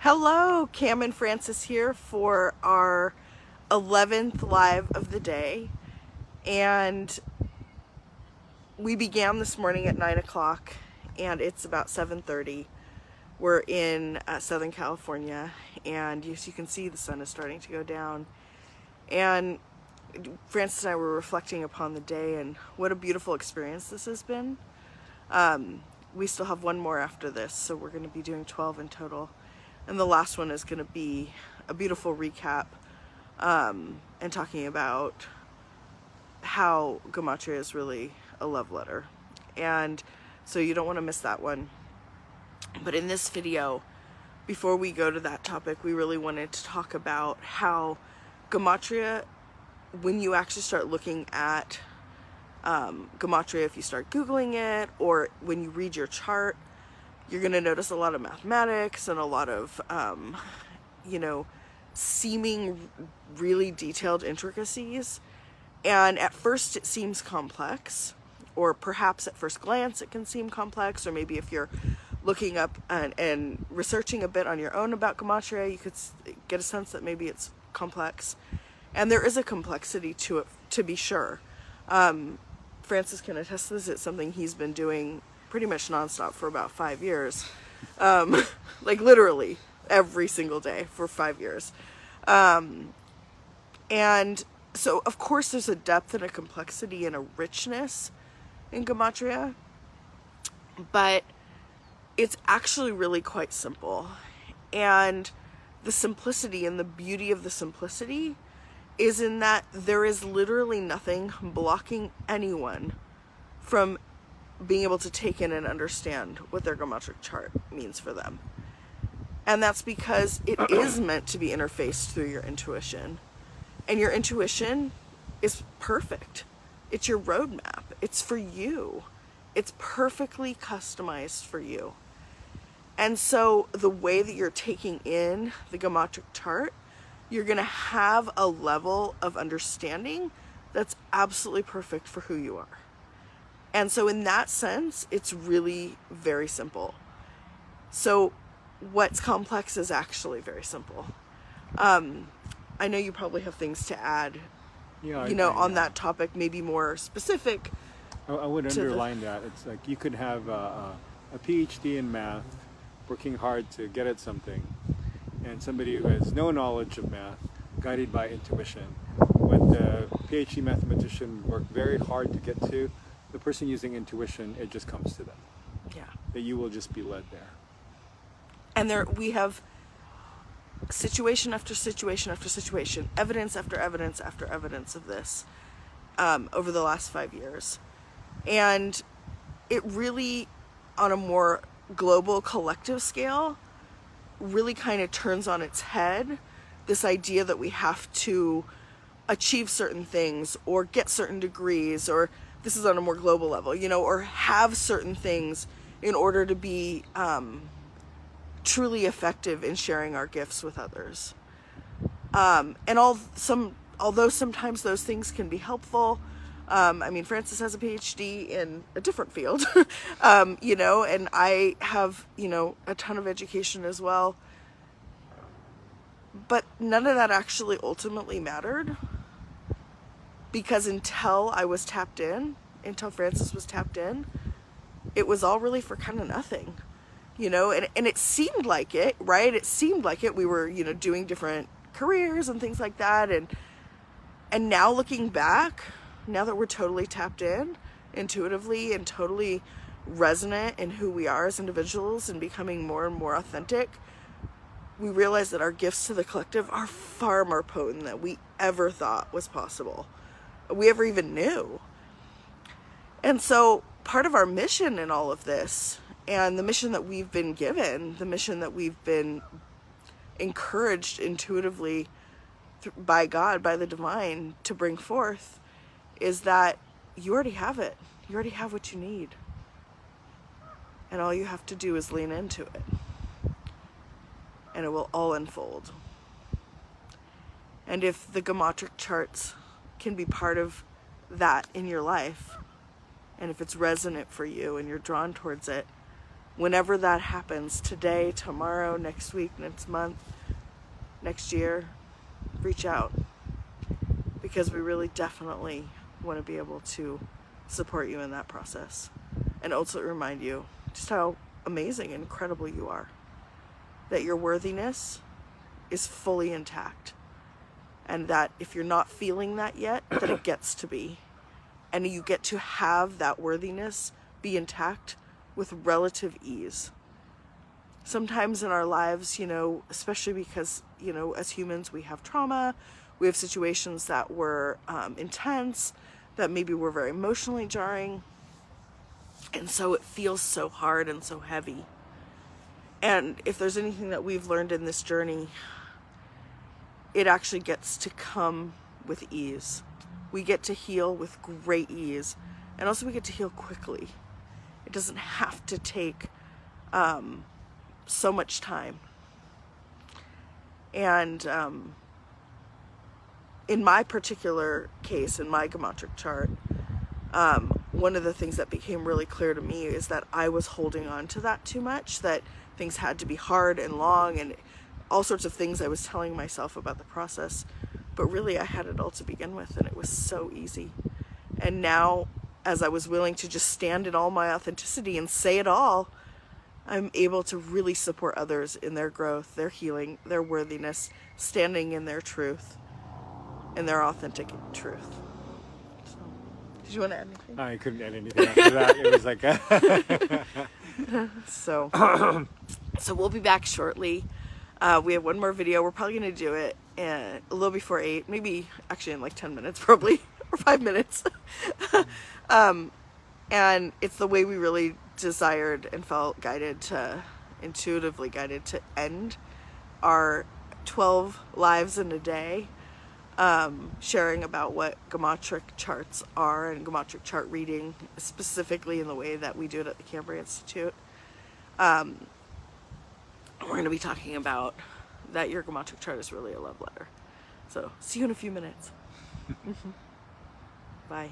Hello, Cam and Francis here for our 11th live of the day, and we began this morning at 9 o'clock and it's about 7:30. We're in Southern California, and as you can see, the sun is starting to go down, and Francis and I were reflecting upon the day and what a beautiful experience this has been. We still have one more after this, so we're going to be doing 12 in total. And the last one is going to be a beautiful recap and talking about how Gematria is really a love letter. And so you don't want to miss that one. But in this video, before we go to that topic, we really wanted to talk about how Gematria, when you actually start looking at Gematria, if you start Googling it, or when you read your chart, you're going to notice a lot of mathematics and a lot of, seeming really detailed intricacies. And at first it seems complex, or perhaps at first glance it can seem complex, or maybe if you're looking up and researching a bit on your own about Gematria, you could get a sense that maybe it's complex. And there is a complexity to it, to be sure. Francis can attest to this. It's something he's been doing pretty much nonstop for about 5 years. Like literally every single day for 5 years. And so of course there's a depth and a complexity and a richness in Gematria, but it's actually really quite simple. And the simplicity and the beauty of the simplicity is in that there is literally nothing blocking anyone from being able to take in and understand what their geometric chart means for them. And that's because it is meant to be interfaced through your intuition. And your intuition is perfect. It's your roadmap. It's for you. It's perfectly customized for you. And so the way that you're taking in the geometric chart, you're going to have a level of understanding that's absolutely perfect for who you are. And so in that sense, it's really very simple. So what's complex is actually very simple. I know you probably have things to add, on that topic, maybe more specific. I would underline that. It's like you could have a PhD in math, working hard to get at something, and somebody who has no knowledge of math, guided by intuition. What the PhD mathematician worked very hard to get to, the person using intuition, it just comes to them. Yeah. That you will just be led there. And we have situation after situation after situation, evidence after evidence after evidence of this over the last 5 years. And it really, on a more global collective scale, really kind of turns on its head this idea that we have to achieve certain things or get certain degrees, or this is on a more global level, or have certain things in order to be truly effective in sharing our gifts with others. And although sometimes those things can be helpful, Francis has a PhD in a different field, and I have, a ton of education as well. But none of that actually ultimately mattered, because until Francis was tapped in, it was all really for kind of nothing, and it seemed like it, right? It seemed like it. We were, doing different careers and things like that. And now looking back, now that we're totally tapped in intuitively and totally resonant in who we are as individuals and becoming more and more authentic, we realize that our gifts to the collective are far more potent than we ever thought was possible. We ever even knew. And so part of our mission in all of this, and the mission that we've been given, the mission that we've been encouraged intuitively by God, by the divine, to bring forth, is that you already have it. You already have what you need. And all you have to do is lean into it. And it will all unfold. And if the geometric charts can be part of that in your life, and if it's resonant for you and you're drawn towards it, whenever that happens, today, tomorrow, next week, next month, next year, reach out, because we really definitely want to be able to support you in that process, and also remind you just how amazing and incredible you are, that your worthiness is fully intact, and that if you're not feeling that yet, that it gets to be, and you get to have that worthiness be intact with relative ease. Sometimes in our lives, especially because, as humans, we have trauma, we have situations that were intense, that maybe were very emotionally jarring, and so it feels so hard and so heavy. And if there's anything that we've learned in this journey, it actually gets to come with ease. We get to heal with great ease, and also we get to heal quickly. It doesn't have to take so much time. And in my particular case, in my gematria chart, one of the things that became really clear to me is that I was holding on to that too much, that things had to be hard and long and all sorts of things I was telling myself about the process. But really, I had it all to begin with, and it was so easy. And now, as I was willing to just stand in all my authenticity and say it all, I'm able to really support others in their growth, their healing, their worthiness, standing in their truth, in their authentic truth. So, did you want to add anything? I couldn't add anything after that. It was like... So we'll be back shortly. We have one more video. We're probably going to do it a little before 8, maybe actually in like 10 minutes probably, or 5 minutes. And it's the way we really desired and felt intuitively guided to end our 12 lives in a day, sharing about what gematria charts are and gematria chart reading, specifically in the way that we do it at the Cam&Francis Institute. We're going to be talking about that your gematria chart is really a love letter. So, see you in a few minutes. Bye.